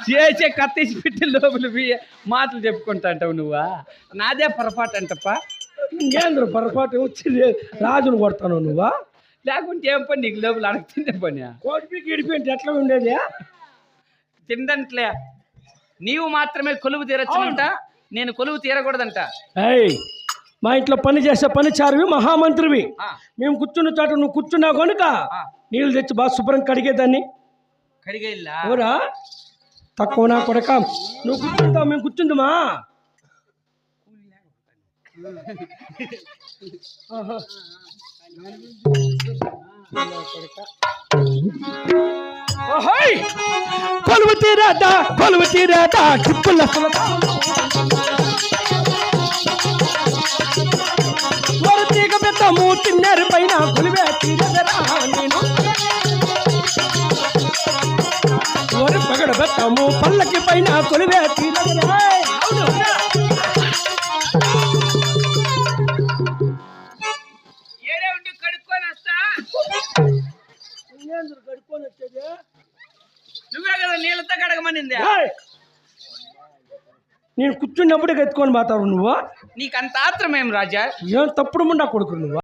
చేసే కత్తేసి పెట్టి లోపల మాటలు చెప్పుకుంటా అంటావు నువ్వా? నాదే పొరపాటు అంటప్ప. ఇంకేంద్ర పొరపాటు వచ్చి రాజును కొడతాను నువ్వా? లేకుంటే ఏం పని నీకు లోపల అడగతిండే పని? కోడిపీకి ఇడిపోయింటే ఎట్లా ఉండేది? తిండంట్లే. నీవు మాత్రమే కొలువు తీరచ్చునంట, నేను కొలువు తీరకూడదంట. మా ఇంట్లో పని చేసే పనిచారివి, మహామంత్రివి. మేము కూర్చున్న చోట నువ్వు కూర్చున్నావు కనుక నీళ్ళు తెచ్చి బాగా శుభ్రం కడిగేదాన్ని. కడిగేలా ఎవరా తక్కువ నా కొడక? నువ్వు కూర్చుంటావు, మేము కూర్చుందామా? కొలువు తీరాదా కొలువు తీరాదా చిప్పుల తీగ పెద్దము తిన్నారు పైన కొలువే తీరదరా నేను పగడ పెద్దము పల్లకి పైన కొలువే తీరదరా. కడుక్కొని వచ్చేది నువ్వే కదా నీళ్ళతో కడగమనింది. నేను కూర్చున్నప్పుడే ఎత్తుకొని పోతావు నువ్వు. నీకంత ఆత్రం ఏం రాజా? ఏం తప్పుడు ముండా కొడుకు నువ్వు?